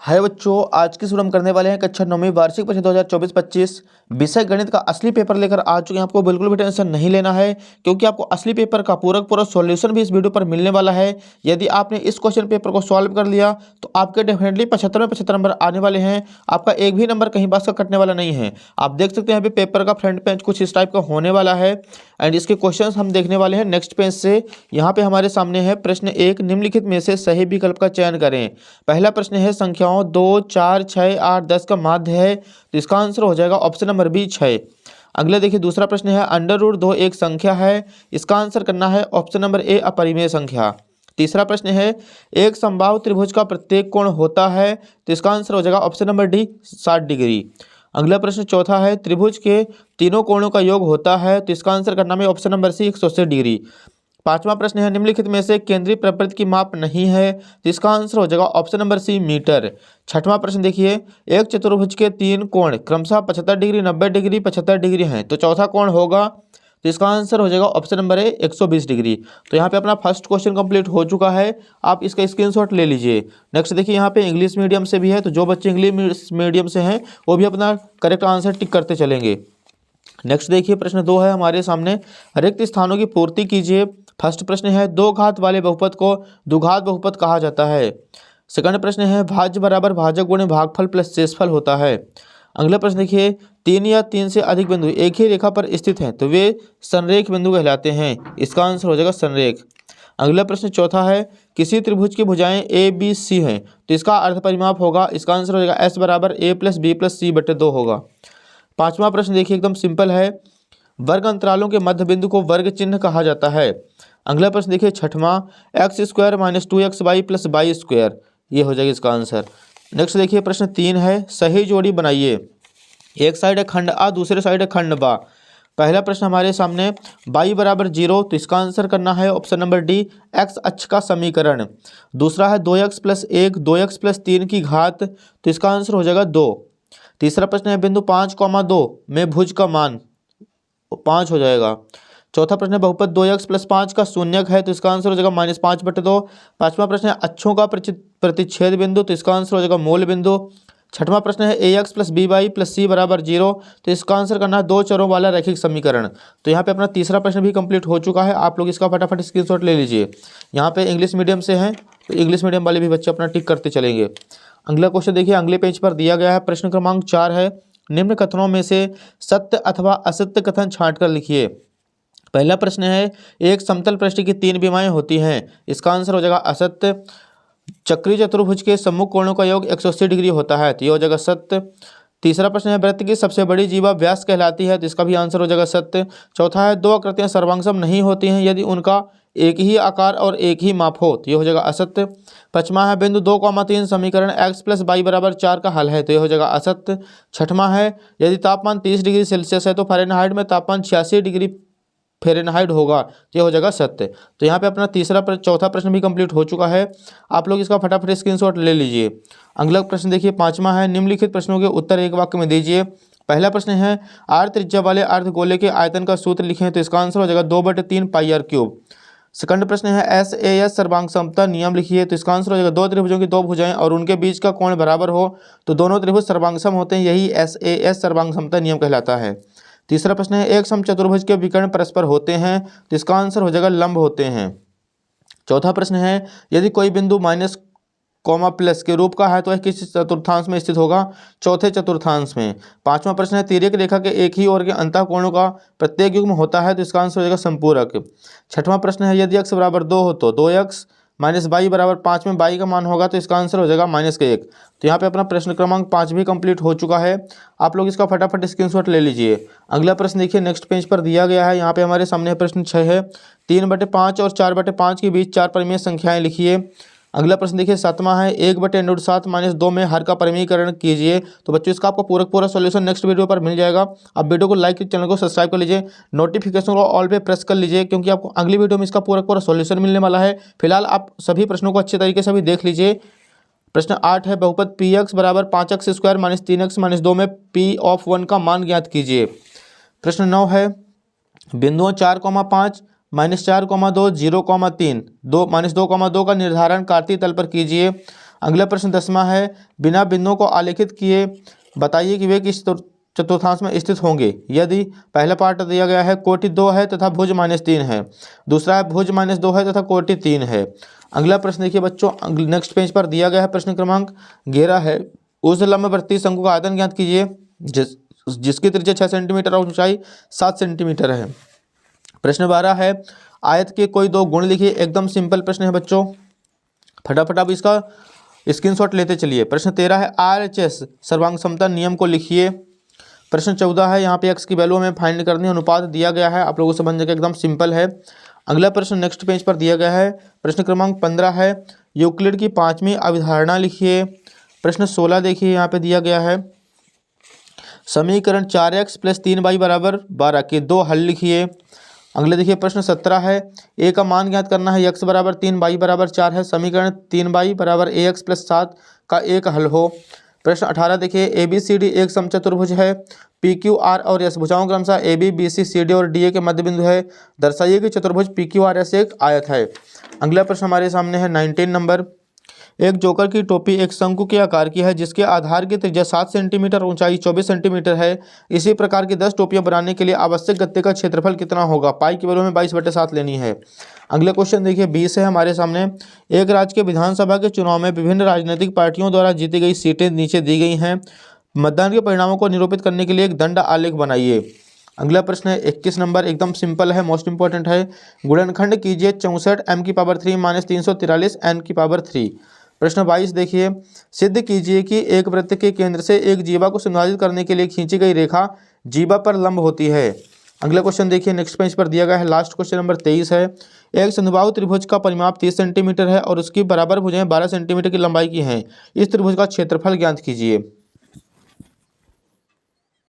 हाय बच्चों, आज की शुरू हम करने वाले हैं कक्षा 9वीं वार्षिक परीक्षा 2024-25 विषय गणित का असली पेपर लेकर आ चुके हैं। आपको बिल्कुल भी टेंशन नहीं लेना है, क्योंकि आपको असली पेपर का पूरा सॉल्यूशन भी इस वीडियो पर मिलने वाला है। यदि आपने इस क्वेश्चन पेपर को सॉल्व कर लिया तो आपके डेफिनेटली 75 में 75 नंबर आने वाले हैं। आपका एक भी नंबर कहीं पास का कटने वाला नहीं है। आप देख सकते हैं यहाँ पे पेपर का फ्रंट पेज कुछ इस टाइप का होने वाला है एंड इसके क्वेश्चन हम देखने वाले हैं नेक्स्ट पेज से। यहाँ पे हमारे सामने है प्रश्न 1, निम्नलिखित में से सही विकल्प का चयन करें। पहला प्रश्न है संख्याओं 2, 4, 6, 8, 10 का माध्य है, तो इसका आंसर हो जाएगा ऑप्शन नंबर बी 6। अगला देखिए, दूसरा प्रश्न है √2 एक संख्या है, इसका आंसर करना है ऑप्शन नंबर ए अपरिमेय संख्या। तीसरा प्रश्न है एक समबाहु त्रिभुज का प्रत्येक कोण होता है, तो इसका आंसर हो जाएगा ऑप्शन नंबर डी 60 डिग्री। अगला प्रश्न चौथा है त्रिभुज के तीनों कोणों का योग होता है, तो इसका आंसर करना है ऑप्शन नंबर सी 180 डिग्री। पांचवा प्रश्न है निम्नलिखित में से केंद्रीय प्रवृत्त की माप नहीं है, तो इसका आंसर हो जाएगा ऑप्शन नंबर सी मीटर। छठवां प्रश्न देखिए, एक चतुर्भुज के तीन कोण क्रमशः 75 डिग्री, 90 डिग्री, 75 डिग्री हैं, तो चौथा कोण होगा, तो इसका आंसर हो जाएगा ऑप्शन नंबर ए 120 डिग्री। तो यहाँ पे अपना फर्स्ट क्वेश्चन कंप्लीट हो चुका है, आप इसका स्क्रीनशॉट ले लीजिए। नेक्स्ट देखिए, यहाँ पे इंग्लिश मीडियम से भी है, तो जो बच्चे इंग्लिश मीडियम से हैं वो भी अपना करेक्ट आंसर टिक करते चलेंगे। नेक्स्ट देखिए, प्रश्न 2 है हमारे सामने, रिक्त स्थानों की पूर्ति कीजिए। फर्स्ट प्रश्न है दो घात वाले बहुपद को द्विघात बहुपद कहा जाता है। सेकंड प्रश्न है भाज्य बराबर भाजक गुणे भागफल प्लस शेषफल होता है। अगला प्रश्न देखिए, 3 या 3 से अधिक बिंदु एक ही रेखा पर स्थित हैं, तो वे संरेख बिंदु कहलाते हैं, इसका आंसर हो जाएगा संरेख। अगला प्रश्न चौथा है किसी त्रिभुज की भुजाएं ए बी सी हैं, तो इसका अर्ध परिमाप होगा, इसका आंसर हो जाएगा एस बराबर ए प्लस बी प्लस सी बटे 2 होगा। पांचवा प्रश्न देखिए एकदम सिंपल है, वर्ग अंतरालों के मध्य बिंदु को वर्ग चिन्ह कहा जाता है। अगला प्रश्न देखिए छठवां, x² - 2xy + y², ये हो जाएगा इसका आंसर। नेक्स्ट देखिए प्रश्न 3 है, सही जोड़ी बनाइए। एक साइड है खंड आ, दूसरे साइड है खंड बा। पहला प्रश्न हमारे सामने y बराबर 0, तो इसका आंसर करना है ऑप्शन नंबर डी x अक्ष का समीकरण। दूसरा है 2x + 1 2x + 3 की घात, तो इसका आंसर हो जाएगा 2। तीसरा प्रश्न है बिंदु 5,2 में भुज का मान 5 हो जाएगा। चौथा प्रश्न है बहुपद 2x + 5 का शून्यक है, तो इसका आंसर हो जाएगा -5 बटे 2। पांचवा प्रश्न है अच्छों का प्रतिच्छेद बिंदु, तो इसका आंसर हो जाएगा मूल बिंदु। छठवां प्रश्न है ax + by + c बराबर 0, तो इसका आंसर करना है दो चरों वाला रैखिक समीकरण। तो यहाँ पे अपना तीसरा प्रश्न भी कंप्लीट हो चुका है, आप लोग इसका फटाफट स्क्रीनशॉट ले लीजिए। यहाँ पे इंग्लिश मीडियम से हैं, तो इंग्लिश मीडियम वाले भी बच्चे अपना टिक करते चलेंगे। अगला क्वेश्चन देखिए, अगले पेज पर दिया गया है, प्रश्न क्रमांक 4 है, निम्न कथनों में से सत्य अथवा असत्य कथन छांट कर लिखिए। पहला प्रश्न है एक समतल पृष्ठ की 3 विमाएं होती हैं, इसका आंसर हो जाएगा असत्य। चक्रीय चतुर्भुज के सम्मुख कोणों का योग 180 डिग्री होता है, तो ये हो जाएगा सत्य। तीसरा प्रश्न है वृत्त की सबसे बड़ी जीवा व्यास कहलाती है, तो इसका भी आंसर हो जाएगा सत्य। चौथा है दो आकृतियां सर्वांगसम नहीं होती हैं यदि उनका एक ही आकार और एक ही माप हो, तो ये हो जाएगा असत्य। पांचवा है बिंदु 2,3 समीकरण x + y बराबर 4 का हल है, तो ये हो जाएगा असत्य। छठवां है यदि तापमान 30 डिग्री सेल्सियस है तो फ़ारेनहाइट में तापमान 86 डिग्री फ़ारेनहाइट होगा, तो ये हो जाएगा सत्य। तो यहाँ पे अपना चौथा प्रश्न भी कंप्लीट हो चुका है, आप लोग इसका फटाफट स्क्रीनशॉट ले लीजिए। अगला प्रश्न देखिए पांचवा है, निम्नलिखित प्रश्नों के उत्तर एक वाक्य में दीजिए। पहला प्रश्न है r त्रिज्या वाले अर्धगोले के आयतन का सूत्र लिखें, तो इसका आंसर हो जाएगा 2/3 πr³। सेकंड प्रश्न है SAS सर्वांग समता नियम लिखिए, तो इसका आंसर हो जाएगा दो त्रिभुजों की दो भुजाएं और उनके बीच का कोण बराबर हो तो दोनों त्रिभुज सर्वांगसम होते हैं, यही SAS सर्वांग समता नियम कहलाता है। तीसरा प्रश्न है एक समचतुर्भुज के विकर्ण परस्पर होते हैं, तो इसका आंसर हो जाएगा लंब होते हैं। चौथा प्रश्न है यदि कोई बिंदु माइनस कॉमा प्लस के रूप का है तो वह किस चतुर्थांश में स्थित होगा, चौथे चतुर्थांश में। पांचवा प्रश्न है तिर्यक रेखा के एक ही ओर के अंतःकोणों का प्रत्येक युग्म होता है, तो इसका आंसर हो जाएगा संपूरक। छठवां प्रश्न है यदि x बराबर 2 हो तो 2x - y बराबर 5 में y का मान होगा, तो इसका आंसर हो जाएगा -1। तो यहाँ पे अपना प्रश्न क्रमांक 5 भी कंप्लीट हो चुका है, आप लोग इसका फटाफट स्क्रीनशॉट ले लीजिए। अगला प्रश्न देखिए नेक्स्ट पेज पर दिया गया है, यहाँ पे हमारे सामने प्रश्न 6 है, 3/5 और 4/5 के बीच 4 परिमेय संख्याएं लिखिए। अगला प्रश्न देखिए सातवां है 1/√7 - 2 में हर का परिमेयकरण कीजिए। तो बच्चों इसका आपको पूरा सॉल्यूशन नेक्स्ट वीडियो पर मिल जाएगा। आप वीडियो को लाइक, चैनल को सब्सक्राइब कर लीजिए, नोटिफिकेशन को ऑल पे प्रेस कर लीजिए, क्योंकि आपको अगली वीडियो में इसका पूरा सॉल्यूशन मिलने वाला है। फिलहाल आप सभी प्रश्नों को अच्छे तरीके से भी देख लीजिए। प्रश्न 8 है बहुपद px बराबर 5x² - 3x - 2 में p(1) का मान ज्ञात कीजिए। प्रश्न 9 है बिंदुओं 4,5 -4,2 0,3 2 -2,2 का निर्धारण कार्तीय तल पर कीजिए। अगला प्रश्न 10वां है, बिना बिंदुओं को आलेखित किए बताइए कि वे किस चतुर्थांश में स्थित होंगे। यदि पहला पार्ट दिया गया है कोटि 2 है तथा भुज -3 है, दूसरा है भुज -2 है तथा कोटि 3 है। अगला प्रश्न देखिए बच्चों, नेक्स्ट पेज पर दिया गया है प्रश्न क्रमांक 11 है, उस लंबवर्ती शंकु का आयतन ज्ञात कीजिए जिसकी त्रिज्या 6 सेंटीमीटर और ऊंचाई 7 सेंटीमीटर है। प्रश्न 12 है, आयत के कोई दो गुण लिखिए। एकदम सिंपल प्रश्न है बच्चों, फटाफट आप इसका स्क्रीनशॉट लेते चलिए। प्रश्न 13 है, RHS सर्वांग समता नियम को लिखिए। प्रश्न 14 है, यहाँ पे x की वैल्यू हमें फाइंड करनी है, अनुपात दिया गया है, आप लोगों से समझने का एकदम सिंपल है। अगला प्रश्न नेक्स्ट पेज पर दिया गया है, प्रश्न क्रमांक 15 है, यूक्लिड की 5वीं अवधारणा लिखिए। प्रश्न 16 देखिए यहाँ पे दिया गया है, समीकरण 4x + 3y = 12 के दो हल लिखिए। अगले देखिए प्रश्न 17 है, a का मान ज्ञात करना है, x = 3 y = 4 है, समीकरण 3y = ax + 7 का एक हल हो। प्रश्न 18 देखिए, ABCD एक समचतुर्भुज है, PQR और S भुजाओं क्रमशः AB BC CD और DA के मध्य बिंदु है, दर्शाइए कि चतुर्भुज PQRS एक आयत है। अगला प्रश्न हमारे सामने है 19 नंबर, एक जोकर की टोपी एक शंकु के आकार की है जिसके आधार की त्रिज्या 7 सेंटीमीटर, ऊंचाई 24 सेंटीमीटर है। इसी प्रकार की 10 टोपियां बनाने के लिए आवश्यक गत्ते का क्षेत्रफल कितना होगा। पाई की वैल्यू में 22/7 लेनी है। अगले क्वेश्चन देखिए 20 है हमारे सामने, एक राज्य के विधानसभा के चुनाव में विभिन्न राजनीतिक पार्टियों द्वारा जीती गई सीटें नीचे दी गई हैं। मतदान के परिणामों को निरूपित करने के लिए एक दंड आलेख बनाइए। अगला प्रश्न है 21 नंबर, एकदम सिंपल है, मोस्ट इंपॉर्टेंट है, गुणनखंड कीजिए 64 m³ - 343 n³। प्रश्न 22 देखिए, सिद्ध कीजिए कि एक वृत्त के केंद्र से एक जीवा को संदर्भित करने के लिए खींची गई रेखा जीवा पर लंब होती है। अगला क्वेश्चन देखिए नेक्स्ट पेज पर दिया गया है, लास्ट क्वेश्चन नंबर 23 है, एक समबाहु त्रिभुज का परिमाप 30 सेंटीमीटर है और उसकी बराबर भुजाएं 12 सेंटीमीटर की लंबाई की हैं। इस त्रिभुज का क्षेत्रफल ज्ञात कीजिए।